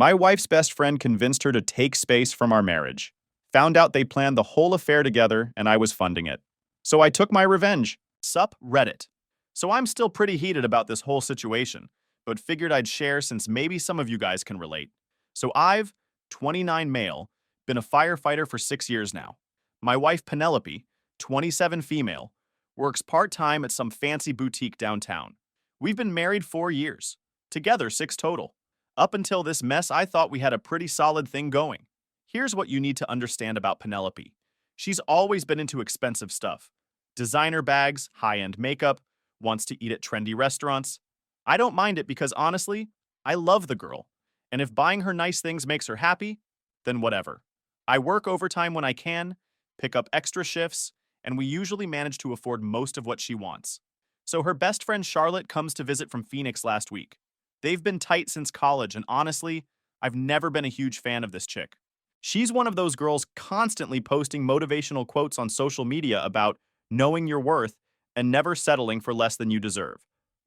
My wife's best friend convinced her to take space from our marriage. Found out they planned the whole affair together and I was funding it. So I took my revenge. Sup, Reddit. So I'm still pretty heated about this whole situation, but figured I'd share since maybe some of you guys can relate. So I've, 29 male, been a firefighter for 6 years now. My wife Penelope, 27 female, works part-time at some fancy boutique downtown. We've been married 4 years, together 6 total. Up until this mess, I thought we had a pretty solid thing going. Here's what you need to understand about Penelope. She's always been into expensive stuff. Designer bags, high-end makeup, wants to eat at trendy restaurants. I don't mind it because honestly, I love the girl. And if buying her nice things makes her happy, then whatever. I work overtime when I can, pick up extra shifts, and we usually manage to afford most of what she wants. So her best friend Charlotte comes to visit from Phoenix last week. They've been tight since college, and honestly, I've never been a huge fan of this chick. She's one of those girls constantly posting motivational quotes on social media about knowing your worth and never settling for less than you deserve.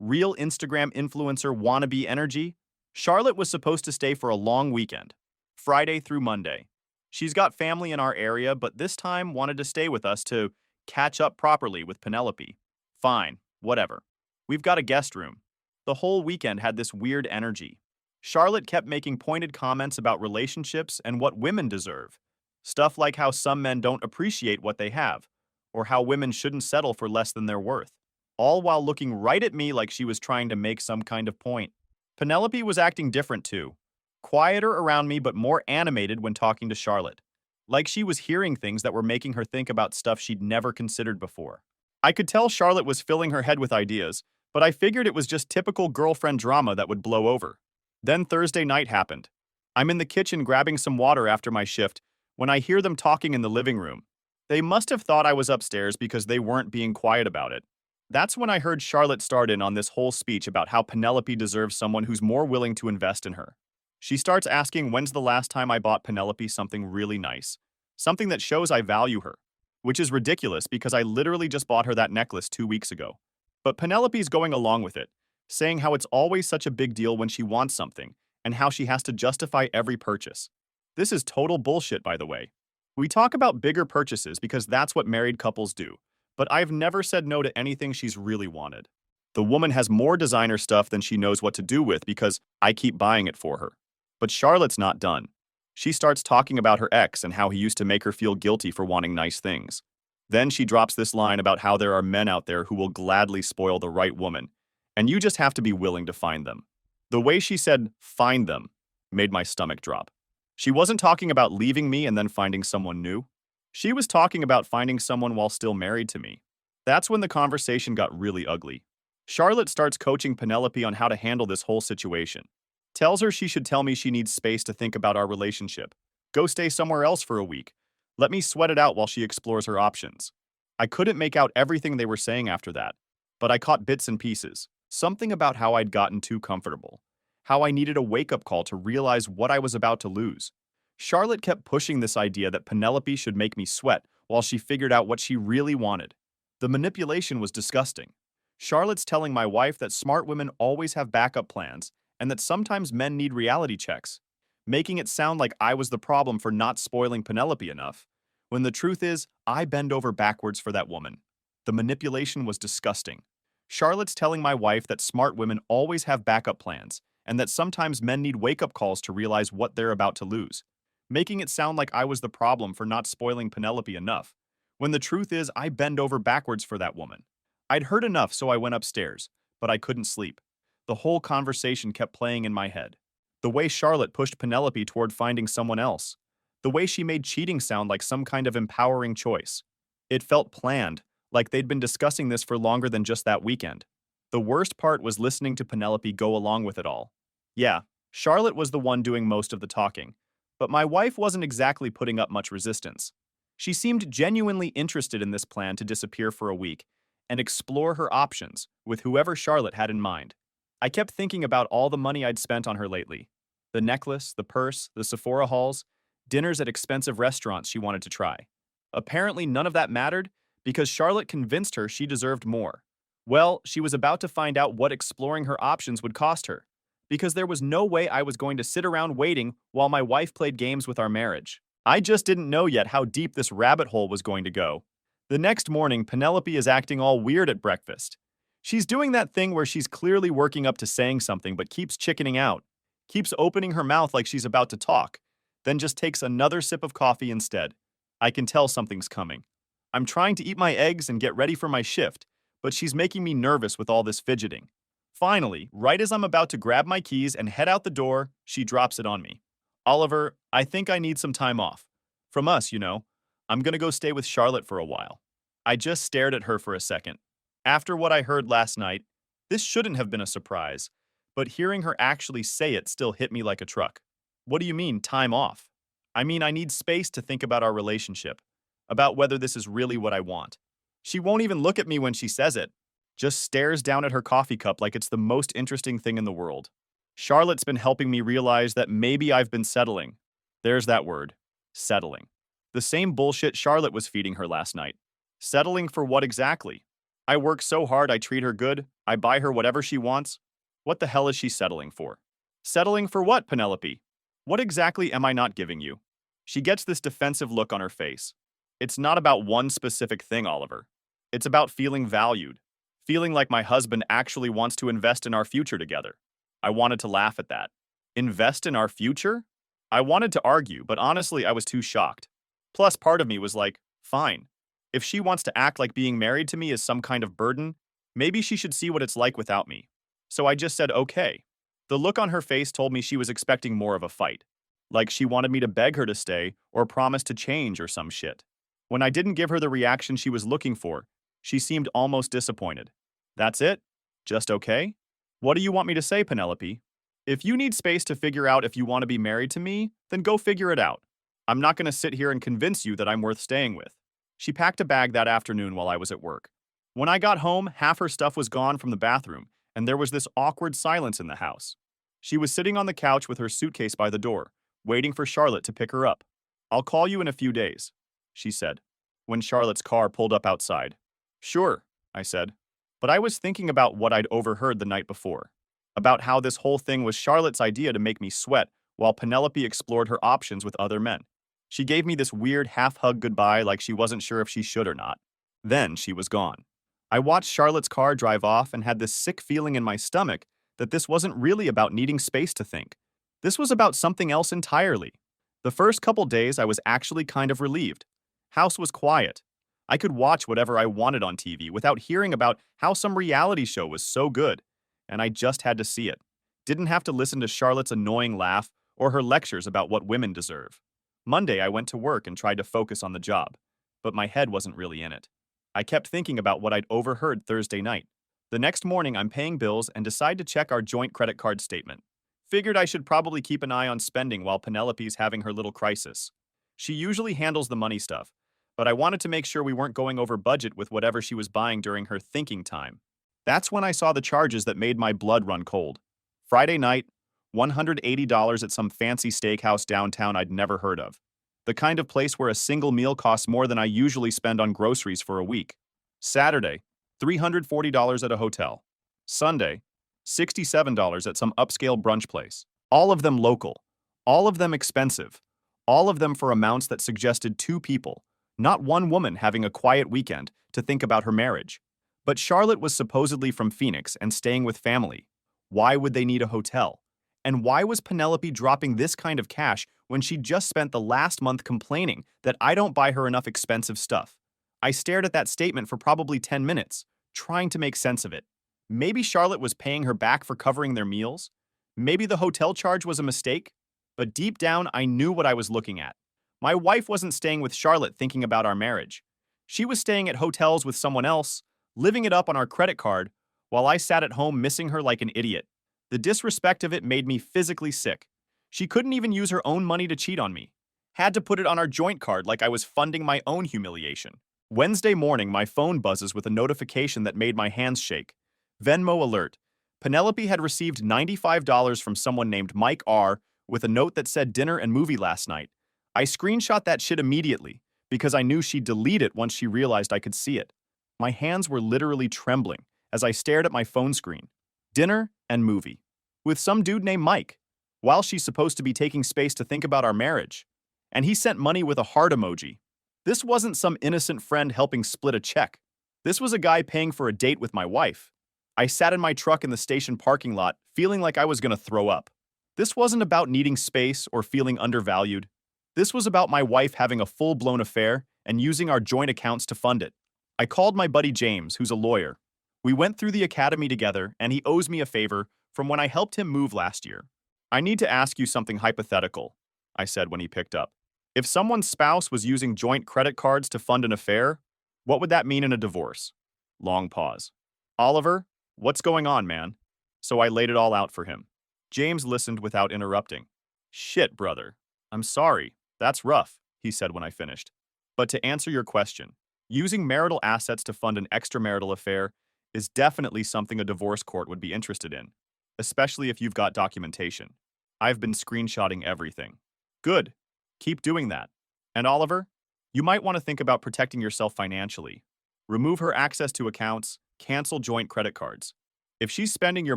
Real Instagram influencer wannabe energy. Charlotte was supposed to stay for a long weekend, Friday through Monday. She's got family in our area, but this time wanted to stay with us to catch up properly with Penelope. Fine, whatever. We've got a guest room. The whole weekend had this weird energy. Charlotte kept making pointed comments about relationships and what women deserve. Stuff like how some men don't appreciate what they have, or how women shouldn't settle for less than their worth, all while looking right at me like she was trying to make some kind of point. Penelope was acting different too. Quieter around me but more animated when talking to Charlotte. Like she was hearing things that were making her think about stuff she'd never considered before. I could tell Charlotte was filling her head with ideas, but I figured it was just typical girlfriend drama that would blow over. Then Thursday night happened. I'm in the kitchen grabbing some water after my shift when I hear them talking in the living room. They must have thought I was upstairs because they weren't being quiet about it. That's when I heard Charlotte start in on this whole speech about how Penelope deserves someone who's more willing to invest in her. She starts asking when's the last time I bought Penelope something really nice. Something that shows I value her. Which is ridiculous because I literally just bought her that necklace 2 weeks ago. But Penelope's going along with it, saying how it's always such a big deal when she wants something, and how she has to justify every purchase. This is total bullshit, by the way. We talk about bigger purchases because that's what married couples do, but I've never said no to anything she's really wanted. The woman has more designer stuff than she knows what to do with because I keep buying it for her. But Charlotte's not done. She starts talking about her ex and how he used to make her feel guilty for wanting nice things. Then she drops this line about how there are men out there who will gladly spoil the right woman, and you just have to be willing to find them. The way she said, find them, made my stomach drop. She wasn't talking about leaving me and then finding someone new. She was talking about finding someone while still married to me. That's when the conversation got really ugly. Charlotte starts coaching Penelope on how to handle this whole situation. Tells her she should tell me she needs space to think about our relationship. Go stay somewhere else for a week. Let me sweat it out while she explores her options. I couldn't make out everything they were saying after that, but I caught bits and pieces. Something about how I'd gotten too comfortable. How I needed a wake-up call to realize what I was about to lose. Charlotte kept pushing this idea that Penelope should make me sweat while she figured out what she really wanted. The manipulation was disgusting. Charlotte's telling my wife that smart women always have backup plans and that sometimes men need reality checks, making it sound like I was the problem for not spoiling Penelope enough, when the truth is, I bend over backwards for that woman. The manipulation was disgusting. Charlotte's telling my wife that smart women always have backup plans, and that sometimes men need wake-up calls to realize what they're about to lose, making it sound like I was the problem for not spoiling Penelope enough, when the truth is, I bend over backwards for that woman. I'd heard enough, so I went upstairs, but I couldn't sleep. The whole conversation kept playing in my head. The way Charlotte pushed Penelope toward finding someone else. The way she made cheating sound like some kind of empowering choice. It felt planned, like they'd been discussing this for longer than just that weekend. The worst part was listening to Penelope go along with it all. Yeah, Charlotte was the one doing most of the talking, but my wife wasn't exactly putting up much resistance. She seemed genuinely interested in this plan to disappear for a week and explore her options with whoever Charlotte had in mind. I kept thinking about all the money I'd spent on her lately. The necklace, the purse, the Sephora hauls, dinners at expensive restaurants she wanted to try. Apparently none of that mattered because Charlotte convinced her she deserved more. Well, she was about to find out what exploring her options would cost her. because there was no way I was going to sit around waiting while my wife played games with our marriage. I just didn't know yet how deep this rabbit hole was going to go. The next morning, Penelope is acting all weird at breakfast. She's doing that thing where she's clearly working up to saying something but keeps chickening out, keeps opening her mouth like she's about to talk, then just takes another sip of coffee instead. I can tell something's coming. I'm trying to eat my eggs and get ready for my shift, but she's making me nervous with all this fidgeting. Finally, right as I'm about to grab my keys and head out the door, she drops it on me. Oliver, I think I need some time off. From us, you know. I'm gonna go stay with Charlotte for a while. I just stared at her for a second. After what I heard last night, this shouldn't have been a surprise, but hearing her actually say it still hit me like a truck. What do you mean, time off? I mean, I need space to think about our relationship, about whether this is really what I want. She won't even look at me when she says it, just stares down at her coffee cup like it's the most interesting thing in the world. Charlotte's been helping me realize that maybe I've been settling. There's that word, settling. The same bullshit Charlotte was feeding her last night. Settling for what exactly? I work so hard I treat her good, I buy her whatever she wants. What the hell is she settling for? Settling for what, Penelope? What exactly am I not giving you? She gets this defensive look on her face. It's not about one specific thing, Oliver. It's about feeling valued, feeling like my husband actually wants to invest in our future together. I wanted to laugh at that. Invest in our future? I wanted to argue, but honestly, I was too shocked. Plus, part of me was like, fine. If she wants to act like being married to me is some kind of burden, maybe she should see what it's like without me. So I just said, okay. The look on her face told me she was expecting more of a fight. Like she wanted me to beg her to stay or promise to change or some shit. When I didn't give her the reaction she was looking for, she seemed almost disappointed. That's it? Just okay? What do you want me to say, Penelope? If you need space to figure out if you want to be married to me, then go figure it out. I'm not going to sit here and convince you that I'm worth staying with. She packed a bag that afternoon while I was at work. When I got home, half her stuff was gone from the bathroom, and there was this awkward silence in the house. She was sitting on the couch with her suitcase by the door, waiting for Charlotte to pick her up. I'll call you in a few days, she said, when Charlotte's car pulled up outside. Sure, I said, but I was thinking about what I'd overheard the night before, about how this whole thing was Charlotte's idea to make me sweat while Penelope explored her options with other men. She gave me this weird half-hug goodbye like she wasn't sure if she should or not. Then she was gone. I watched Charlotte's car drive off and had this sick feeling in my stomach that this wasn't really about needing space to think. This was about something else entirely. The first couple days I was actually kind of relieved. House was quiet. I could watch whatever I wanted on TV without hearing about how some reality show was so good, and I just had to see it. Didn't have to listen to Charlotte's annoying laugh or her lectures about what women deserve. Monday, I went to work and tried to focus on the job, but my head wasn't really in it. I kept thinking about what I'd overheard Thursday night. The next morning, I'm paying bills and decide to check our joint credit card statement. Figured I should probably keep an eye on spending while Penelope's having her little crisis. She usually handles the money stuff, but I wanted to make sure we weren't going over budget with whatever she was buying during her thinking time. That's when I saw the charges that made my blood run cold. Friday night, $180 at some fancy steakhouse downtown I'd never heard of. The kind of place where a single meal costs more than I usually spend on groceries for a week. Saturday, $340 at a hotel. Sunday, $67 at some upscale brunch place. All of them local. All of them expensive. All of them for amounts that suggested two people, not one woman having a quiet weekend to think about her marriage. But Charlotte was supposedly from Phoenix and staying with family. Why would they need a hotel? And why was Penelope dropping this kind of cash when she just spent the last month complaining that I don't buy her enough expensive stuff? I stared at that statement for probably 10 minutes, trying to make sense of it. Maybe Charlotte was paying her back for covering their meals? Maybe the hotel charge was a mistake? But deep down, I knew what I was looking at. My wife wasn't staying with Charlotte thinking about our marriage. She was staying at hotels with someone else, living it up on our credit card, while I sat at home missing her like an idiot. The disrespect of it made me physically sick. She couldn't even use her own money to cheat on me. Had to put it on our joint card like I was funding my own humiliation. Wednesday morning, my phone buzzes with a notification that made my hands shake. Venmo alert. Penelope had received $95 from someone named Mike R. with a note that said dinner and movie last night. I screenshot that shit immediately because I knew she'd delete it once she realized I could see it. My hands were literally trembling as I stared at my phone screen. Dinner and movie. with some dude named Mike, while she's supposed to be taking space to think about our marriage. And he sent money with a heart emoji. This wasn't some innocent friend helping split a check. This was a guy paying for a date with my wife. I sat in my truck in the station parking lot, feeling like I was going to throw up. This wasn't about needing space or feeling undervalued. This was about my wife having a full-blown affair and using our joint accounts to fund it. I called my buddy James, who's a lawyer. We went through the academy together, and he owes me a favor from when I helped him move last year. I need to ask you something hypothetical, I said when he picked up. If someone's spouse was using joint credit cards to fund an affair, what would that mean in a divorce? Long pause. Oliver, what's going on, man? So I laid it all out for him. James listened without interrupting. Shit, brother. I'm sorry. That's rough, he said when I finished. But to answer your question, using marital assets to fund an extramarital affair is definitely something a divorce court would be interested in, especially if you've got documentation. I've been screenshotting everything. Good. Keep doing that. And Oliver, you might want to think about protecting yourself financially. Remove her access to accounts, cancel joint credit cards. If she's spending your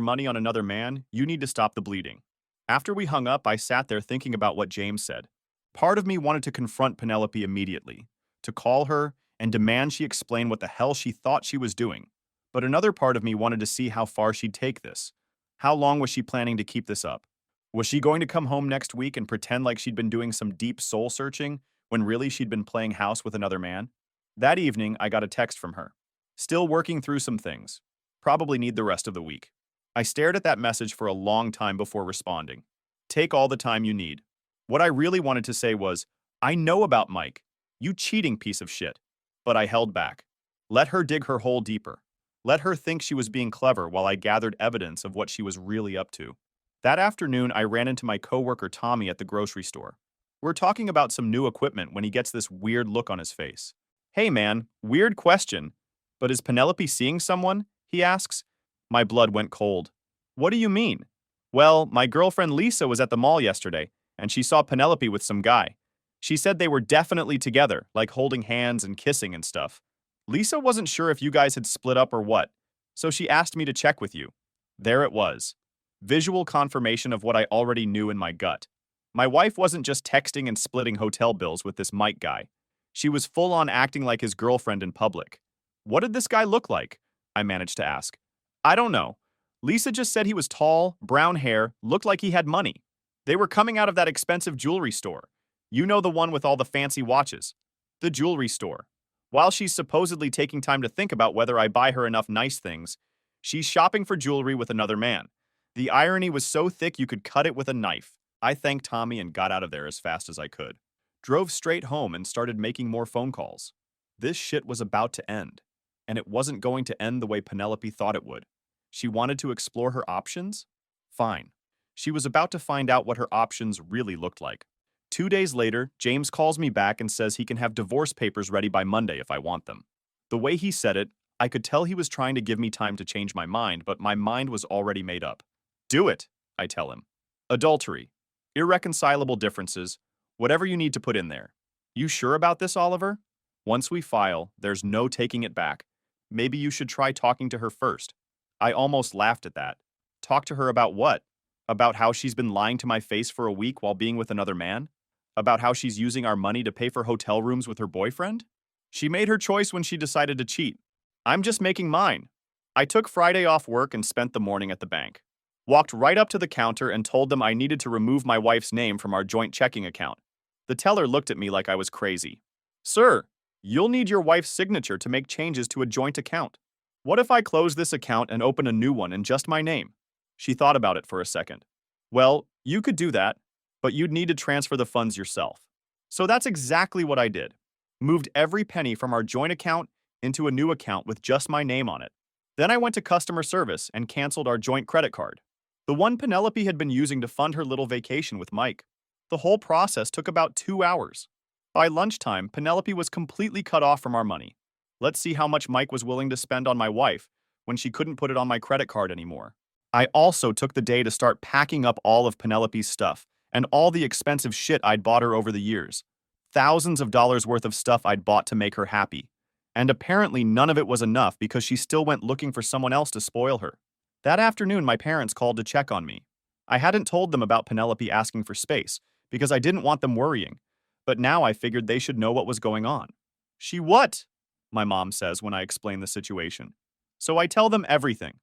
money on another man, you need to stop the bleeding. After we hung up, I sat there thinking about what James said. Part of me wanted to confront Penelope immediately, to call her and demand she explain what the hell she thought she was doing. But another part of me wanted to see how far she'd take this. How long was she planning to keep this up? Was she going to come home next week and pretend like she'd been doing some deep soul searching when really she'd been playing house with another man? That evening, I got a text from her. Still working through some things. Probably need the rest of the week. I stared at that message for a long time before responding. Take all the time you need. What I really wanted to say was, I know about Mike. You cheating piece of shit. But I held back. Let her dig her hole deeper. Let her think she was being clever while I gathered evidence of what she was really up to. That afternoon, I ran into my coworker Tommy at the grocery store. We're talking about some new equipment when he gets this weird look on his face. Hey man, weird question, but is Penelope seeing someone? He asks. My blood went cold. What do you mean? Well, my girlfriend Lisa was at the mall yesterday, and she saw Penelope with some guy. She said they were definitely together, like holding hands and kissing and stuff. Lisa wasn't sure if you guys had split up or what, so she asked me to check with you. There it was. Visual confirmation of what I already knew in my gut. My wife wasn't just texting and splitting hotel bills with this Mike guy. She was full on acting like his girlfriend in public. What did this guy look like? I managed to ask. I don't know. Lisa just said he was tall, brown hair, looked like he had money. They were coming out of that expensive jewelry store. You know, the one with all the fancy watches. The jewelry store. While she's supposedly taking time to think about whether I buy her enough nice things, she's shopping for jewelry with another man. The irony was so thick you could cut it with a knife. I thanked Tommy and got out of there as fast as I could. Drove straight home and started making more phone calls. This shit was about to end. And it wasn't going to end the way Penelope thought it would. She wanted to explore her options? Fine. She was about to find out what her options really looked like. 2 days later, James calls me back and says he can have divorce papers ready by Monday if I want them. The way he said it, I could tell he was trying to give me time to change my mind, but my mind was already made up. Do it, I tell him. Adultery. Irreconcilable differences. Whatever you need to put in there. You sure about this, Oliver? Once we file, there's no taking it back. Maybe you should try talking to her first. I almost laughed at that. Talk to her about what? About how she's been lying to my face for a week while being with another man? About how she's using our money to pay for hotel rooms with her boyfriend? She made her choice when she decided to cheat. I'm just making mine. I took Friday off work and spent the morning at the bank. Walked right up to the counter and told them I needed to remove my wife's name from our joint checking account. The teller looked at me like I was crazy. Sir, you'll need your wife's signature to make changes to a joint account. What if I close this account and open a new one in just my name? She thought about it for a second. Well, you could do that, but you'd need to transfer the funds yourself. So that's exactly what I did. Moved every penny from our joint account into a new account with just my name on it. Then I went to customer service and canceled our joint credit card. The one Penelope had been using to fund her little vacation with Mike. The whole process took about 2 hours. By lunchtime, Penelope was completely cut off from our money. Let's see how much Mike was willing to spend on my wife when she couldn't put it on my credit card anymore. I also took the day to start packing up all of Penelope's stuff and all the expensive shit I'd bought her over the years. Thousands of dollars worth of stuff I'd bought to make her happy. And apparently none of it was enough because she still went looking for someone else to spoil her. That afternoon, my parents called to check on me. I hadn't told them about Penelope asking for space because I didn't want them worrying, but now I figured they should know what was going on. She what? My mom says when I explain the situation. So I tell them everything.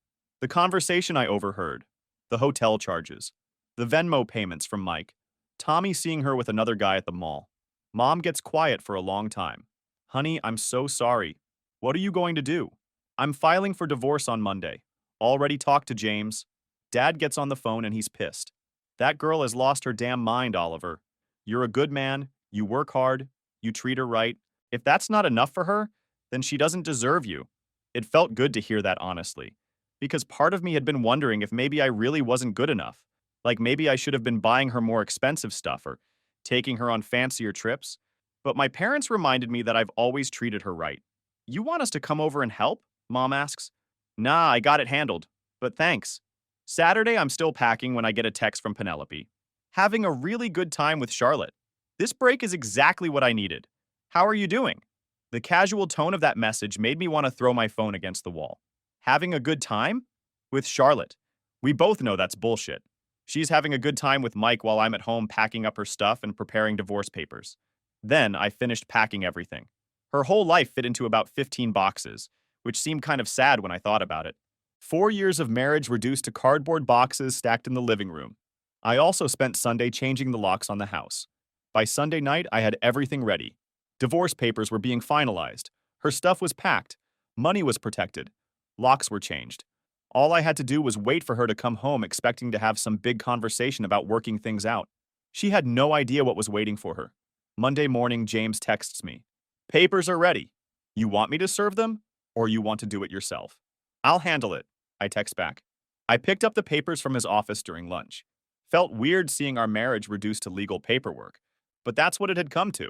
The conversation I overheard, the hotel charges, the Venmo payments from Mike, Tommy seeing her with another guy at the mall. Mom gets quiet for a long time. Honey, I'm so sorry. What are you going to do? I'm filing for divorce on Monday. Already talked to James. Dad gets on the phone and he's pissed. That girl has lost her damn mind, Oliver. You're a good man, you work hard, you treat her right. If that's not enough for her, then she doesn't deserve you. It felt good to hear that honestly, because part of me had been wondering if maybe I really wasn't good enough. Like maybe I should have been buying her more expensive stuff or taking her on fancier trips. But my parents reminded me that I've always treated her right. You want us to come over and help? Mom asks. Nah, I got it handled. But thanks. Saturday, I'm still packing when I get a text from Penelope. Having a really good time with Charlotte. This break is exactly what I needed. How are you doing? The casual tone of that message made me want to throw my phone against the wall. Having a good time? With Charlotte. We both know that's bullshit. She's having a good time with Mike while I'm at home packing up her stuff and preparing divorce papers. Then I finished packing everything. Her whole life fit into about 15 boxes, which seemed kind of sad when I thought about it. 4 years of marriage reduced to cardboard boxes stacked in the living room. I also spent Sunday changing the locks on the house. By Sunday night, I had everything ready. Divorce papers were being finalized. Her stuff was packed. Money was protected. Locks were changed. All I had to do was wait for her to come home expecting to have some big conversation about working things out. She had no idea what was waiting for her. Monday morning, James texts me. Papers are ready. You want me to serve them, or you want to do it yourself? I'll handle it, I text back. I picked up the papers from his office during lunch. Felt weird seeing our marriage reduced to legal paperwork, but that's what it had come to.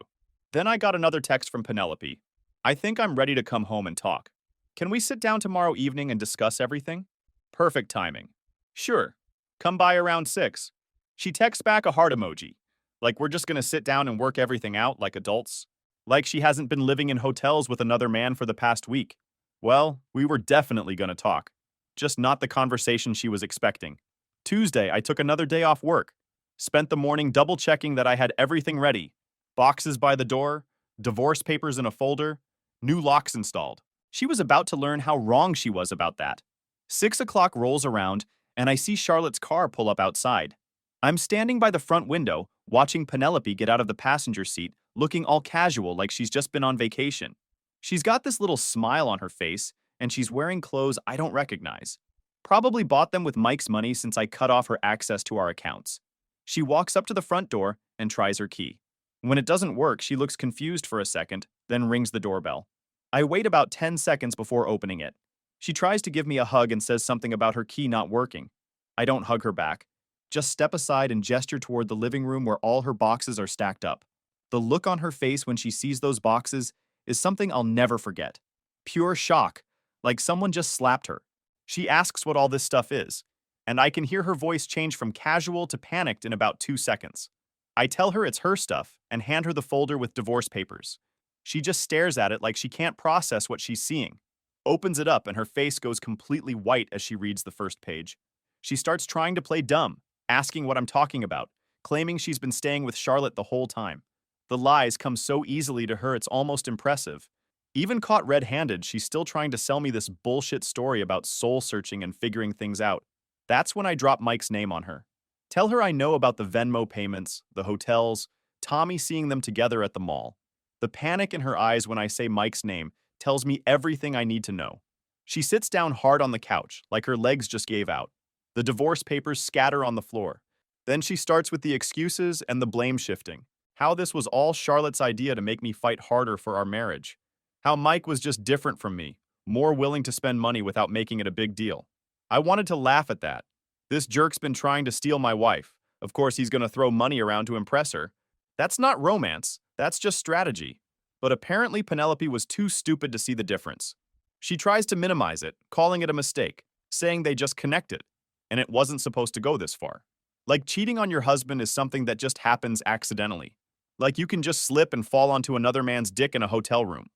Then I got another text from Penelope. I think I'm ready to come home and talk. Can we sit down tomorrow evening and discuss everything? Perfect timing. Sure. Come by around 6. She texts back a heart emoji. Like we're just gonna sit down and work everything out like adults. Like she hasn't been living in hotels with another man for the past week. Well, we were definitely gonna talk. Just not the conversation she was expecting. Tuesday, I took another day off work. Spent the morning double-checking that I had everything ready. Boxes by the door, divorce papers in a folder, new locks installed. She was about to learn how wrong she was about that. 6 o'clock rolls around, and I see Charlotte's car pull up outside. I'm standing by the front window, watching Penelope get out of the passenger seat, looking all casual like she's just been on vacation. She's got this little smile on her face, and she's wearing clothes I don't recognize. Probably bought them with Mike's money since I cut off her access to our accounts. She walks up to the front door and tries her key. When it doesn't work, she looks confused for a second, then rings the doorbell. I wait about 10 seconds before opening it. She tries to give me a hug and says something about her key not working. I don't hug her back. Just step aside and gesture toward the living room where all her boxes are stacked up. The look on her face when she sees those boxes is something I'll never forget. Pure shock, like someone just slapped her. She asks what all this stuff is, and I can hear her voice change from casual to panicked in about 2 seconds. I tell her it's her stuff and hand her the folder with divorce papers. She just stares at it like she can't process what she's seeing. Opens it up and her face goes completely white as she reads the first page. She starts trying to play dumb, asking what I'm talking about, claiming she's been staying with Charlotte the whole time. The lies come so easily to her it's almost impressive. Even caught red-handed, she's still trying to sell me this bullshit story about soul-searching and figuring things out. That's when I drop Mike's name on her. Tell her I know about the Venmo payments, the hotels, Tommy seeing them together at the mall. The panic in her eyes when I say Mike's name tells me everything I need to know. She sits down hard on the couch, like her legs just gave out. The divorce papers scatter on the floor. Then she starts with the excuses and the blame shifting. How this was all Charlotte's idea to make me fight harder for our marriage. How Mike was just different from me, more willing to spend money without making it a big deal. I wanted to laugh at that. This jerk's been trying to steal my wife. Of course, he's gonna throw money around to impress her. That's not romance, that's just strategy. But apparently Penelope was too stupid to see the difference. She tries to minimize it, calling it a mistake, saying they just connected, and it wasn't supposed to go this far. Like cheating on your husband is something that just happens accidentally. Like you can just slip and fall onto another man's dick in a hotel room.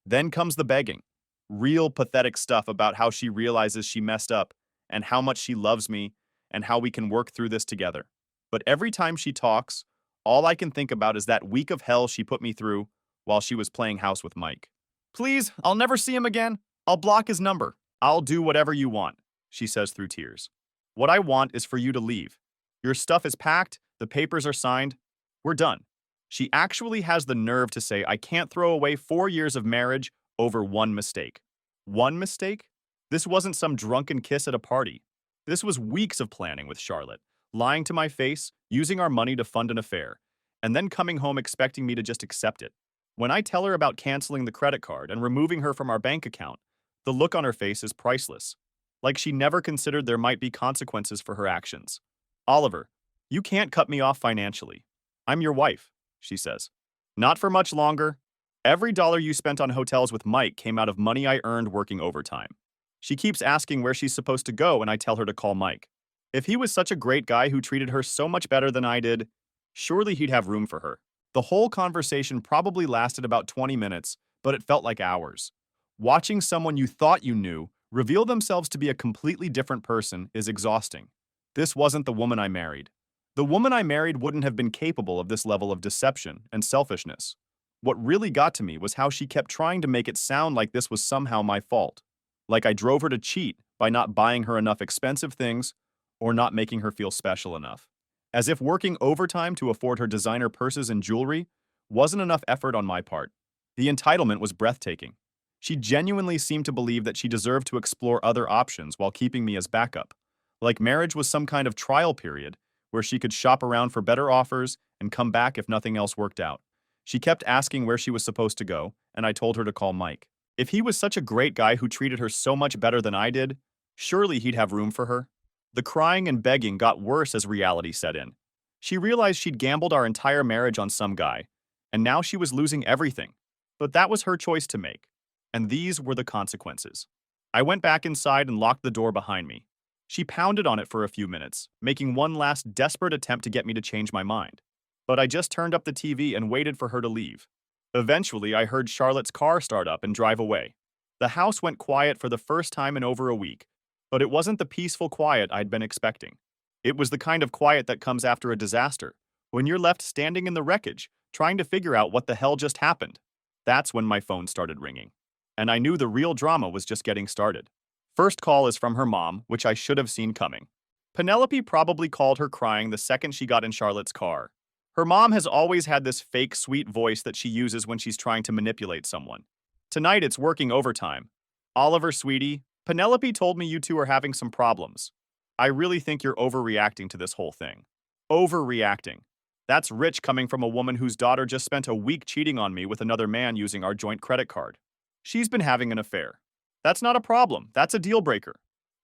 Then comes the begging. Real pathetic stuff about how she realizes she messed up and how much she loves me and how we can work through this together. But every time she talks, all I can think about is that week of hell she put me through while she was playing house with Mike. Please, I'll never see him again. I'll block his number. I'll do whatever you want, she says through tears. What I want is for you to leave. Your stuff is packed, the papers are signed. We're done. She actually has the nerve to say I can't throw away 4 years of marriage over one mistake. One mistake? This wasn't some drunken kiss at a party. This was weeks of planning with Charlotte, lying to my face, using our money to fund an affair, and then coming home expecting me to just accept it. When I tell her about canceling the credit card and removing her from our bank account, the look on her face is priceless. Like she never considered there might be consequences for her actions. Oliver, you can't cut me off financially. I'm your wife, she says. Not for much longer. Every dollar you spent on hotels with Mike came out of money I earned working overtime. She keeps asking where she's supposed to go, and I tell her to call Mike. If he was such a great guy who treated her so much better than I did, surely he'd have room for her. The whole conversation probably lasted about 20 minutes, but it felt like hours. Watching someone you thought you knew reveal themselves to be a completely different person is exhausting. This wasn't the woman I married. The woman I married wouldn't have been capable of this level of deception and selfishness. What really got to me was how she kept trying to make it sound like this was somehow my fault. Like I drove her to cheat by not buying her enough expensive things or not making her feel special enough. As if working overtime to afford her designer purses and jewelry wasn't enough effort on my part. The entitlement was breathtaking. She genuinely seemed to believe that she deserved to explore other options while keeping me as backup. Like marriage was some kind of trial period where she could shop around for better offers and come back if nothing else worked out. She kept asking where she was supposed to go, and I told her to call Mike. If he was such a great guy who treated her so much better than I did, surely he'd have room for her. The crying and begging got worse as reality set in. She realized she'd gambled our entire marriage on some guy, and now she was losing everything. But that was her choice to make, and these were the consequences. I went back inside and locked the door behind me. She pounded on it for a few minutes, making one last desperate attempt to get me to change my mind. But I just turned up the TV and waited for her to leave. Eventually, I heard Charlotte's car start up and drive away. The house went quiet for the first time in over a week, but it wasn't the peaceful quiet I'd been expecting. It was the kind of quiet that comes after a disaster, when you're left standing in the wreckage, trying to figure out what the hell just happened. That's when my phone started ringing. And I knew the real drama was just getting started. First call is from her mom, which I should have seen coming. Penelope probably called her crying the second she got in Charlotte's car. Her mom has always had this fake sweet voice that she uses when she's trying to manipulate someone. Tonight it's working overtime. Oliver, sweetie, Penelope told me you two are having some problems. I really think you're overreacting to this whole thing. Overreacting. That's rich coming from a woman whose daughter just spent a week cheating on me with another man using our joint credit card. She's been having an affair. That's not a problem. That's a deal breaker.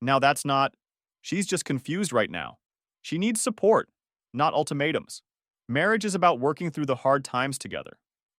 Now that's not... She's just confused right now. She needs support, not ultimatums. Marriage is about working through the hard times together.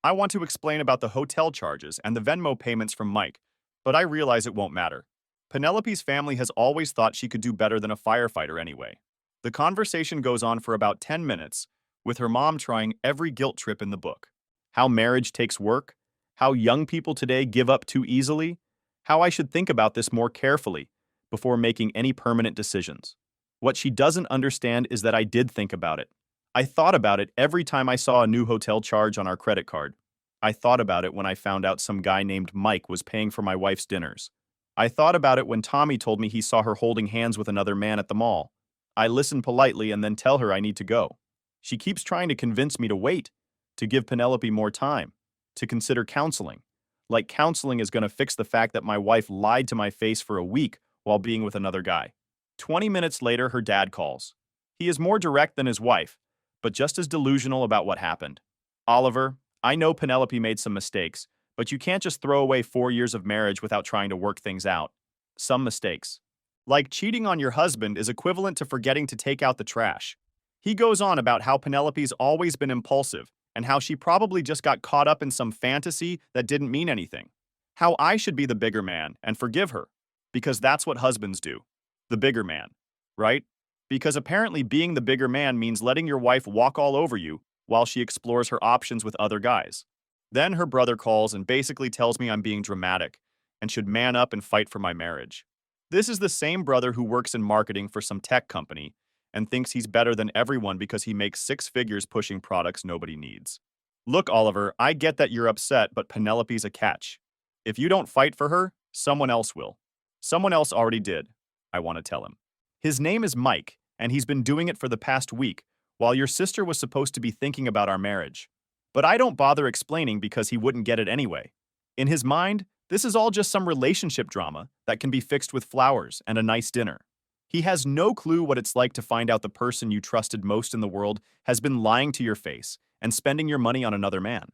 I want to explain about the hotel charges and the Venmo payments from Mike, but I realize it won't matter. Penelope's family has always thought she could do better than a firefighter anyway. The conversation goes on for about 10 minutes, with her mom trying every guilt trip in the book. How marriage takes work, how young people today give up too easily, how I should think about this more carefully before making any permanent decisions. What she doesn't understand is that I did think about it. I thought about it every time I saw a new hotel charge on our credit card. I thought about it when I found out some guy named Mike was paying for my wife's dinners. I thought about it when Tommy told me he saw her holding hands with another man at the mall. I listen politely and then tell her I need to go. She keeps trying to convince me to wait, to give Penelope more time, to consider counseling. Like counseling is going to fix the fact that my wife lied to my face for a week while being with another guy. 20 minutes later, her dad calls. He is more direct than his wife, but just as delusional about what happened. Oliver, I know Penelope made some mistakes, but you can't just throw away 4 years of marriage without trying to work things out. Some mistakes. Like cheating on your husband is equivalent to forgetting to take out the trash. He goes on about how Penelope's always been impulsive and how she probably just got caught up in some fantasy that didn't mean anything. How I should be the bigger man and forgive her, because that's what husbands do. The bigger man, right? Because apparently being the bigger man means letting your wife walk all over you while she explores her options with other guys. Then her brother calls and basically tells me I'm being dramatic and should man up and fight for my marriage. This is the same brother who works in marketing for some tech company and thinks he's better than everyone because he makes six figures pushing products nobody needs. Look, Oliver, I get that you're upset, but Penelope's a catch. If you don't fight for her, someone else will. Someone else already did, I want to tell him. His name is Mike, and he's been doing it for the past week, while your sister was supposed to be thinking about our marriage. But I don't bother explaining because he wouldn't get it anyway. In his mind, this is all just some relationship drama that can be fixed with flowers and a nice dinner. He has no clue what it's like to find out the person you trusted most in the world has been lying to your face and spending your money on another man.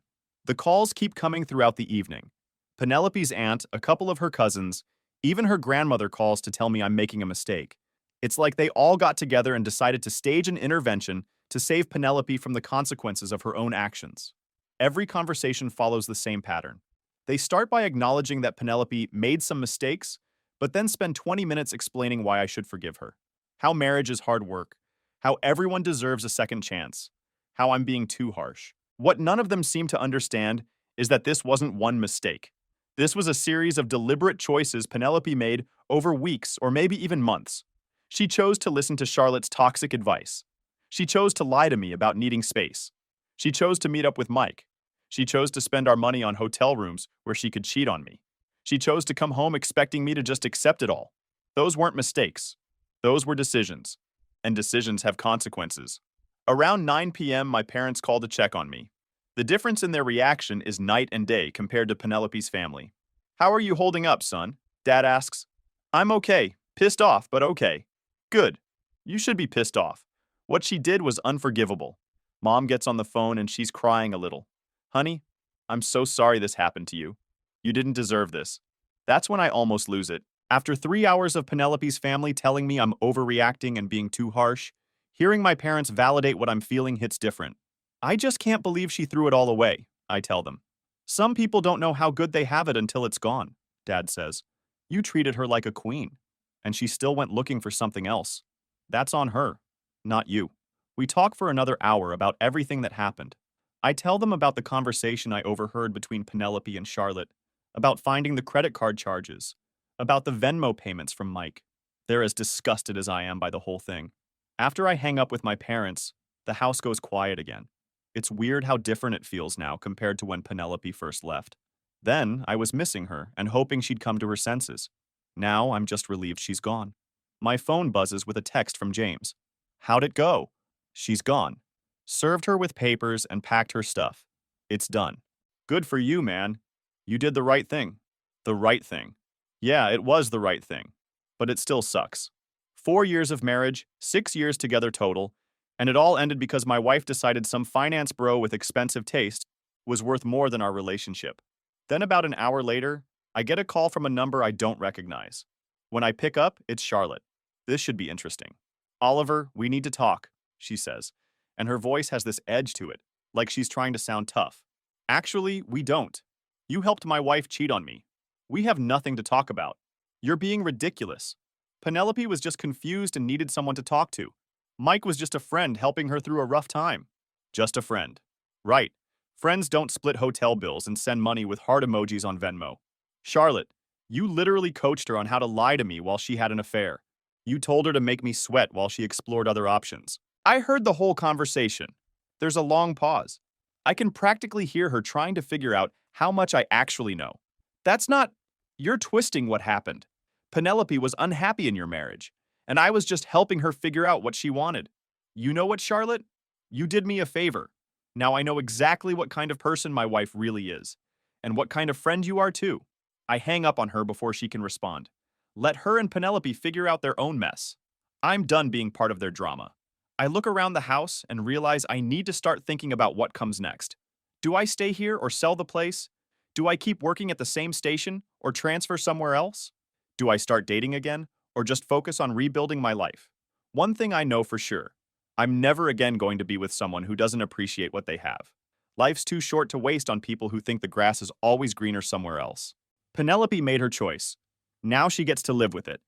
The calls keep coming throughout the evening. Penelope's aunt, a couple of her cousins, even her grandmother calls to tell me I'm making a mistake. It's like they all got together and decided to stage an intervention to save Penelope from the consequences of her own actions. Every conversation follows the same pattern. They start by acknowledging that Penelope made some mistakes, but then spend 20 minutes explaining why I should forgive her. How marriage is hard work. How everyone deserves a second chance. How I'm being too harsh. What none of them seem to understand is that this wasn't one mistake. This was a series of deliberate choices Penelope made over weeks or maybe even months. She chose to listen to Charlotte's toxic advice. She chose to lie to me about needing space. She chose to meet up with Mike. She chose to spend our money on hotel rooms where she could cheat on me. She chose to come home expecting me to just accept it all. Those weren't mistakes. Those were decisions. And decisions have consequences. Around 9 p.m., my parents call to check on me. The difference in their reaction is night and day compared to Penelope's family. "How are you holding up, son?" Dad asks. "I'm okay. Pissed off, but okay." "Good. You should be pissed off. What she did was unforgivable." Mom gets on the phone and she's crying a little. "Honey, I'm so sorry this happened to you. You didn't deserve this." That's when I almost lose it. After 3 hours of Penelope's family telling me I'm overreacting and being too harsh, hearing my parents validate what I'm feeling hits different. "I just can't believe she threw it all away," I tell them. "Some people don't know how good they have it until it's gone," Dad says. "You treated her like a queen, and she still went looking for something else. That's on her, not you." We talk for another hour about everything that happened. I tell them about the conversation I overheard between Penelope and Charlotte, about finding the credit card charges, about the Venmo payments from Mike. They're as disgusted as I am by the whole thing. After I hang up with my parents, the house goes quiet again. It's weird how different it feels now compared to when Penelope first left. Then, I was missing her and hoping she'd come to her senses. Now, I'm just relieved she's gone. My phone buzzes with a text from James. "How'd it go?" "She's gone. Served her with papers and packed her stuff. It's done." "Good for you, man. You did the right thing." The right thing. Yeah, it was the right thing. But it still sucks. 4 years of marriage, 6 years together total, and it all ended because my wife decided some finance bro with expensive taste was worth more than our relationship. Then about an hour later, I get a call from a number I don't recognize. When I pick up, it's Charlotte. This should be interesting. "Oliver, we need to talk," she says, and her voice has this edge to it, like she's trying to sound tough. "Actually, we don't. You helped my wife cheat on me. We have nothing to talk about. You're being ridiculous. Penelope was just confused and needed someone to talk to. Mike was just a friend helping her through a rough time." "Just a friend." "Right. Friends don't split hotel bills and send money with heart emojis on Venmo. Charlotte, you literally coached her on how to lie to me while she had an affair. You told her to make me sweat while she explored other options." I heard the whole conversation. There's a long pause. I can practically hear her trying to figure out how much I actually know. "That's not... You're twisting what happened. Penelope was unhappy in your marriage, and I was just helping her figure out what she wanted. You know what, Charlotte? You did me a favor. Now I know exactly what kind of person my wife really is, and what kind of friend you are too." I hang up on her before she can respond. Let her and Penelope figure out their own mess. I'm done being part of their drama. I look around the house and realize I need to start thinking about what comes next. Do I stay here or sell the place? Do I keep working at the same station or transfer somewhere else? Do I start dating again or just focus on rebuilding my life? One thing I know for sure, I'm never again going to be with someone who doesn't appreciate what they have. Life's too short to waste on people who think the grass is always greener somewhere else. Penelope made her choice. Now she gets to live with it.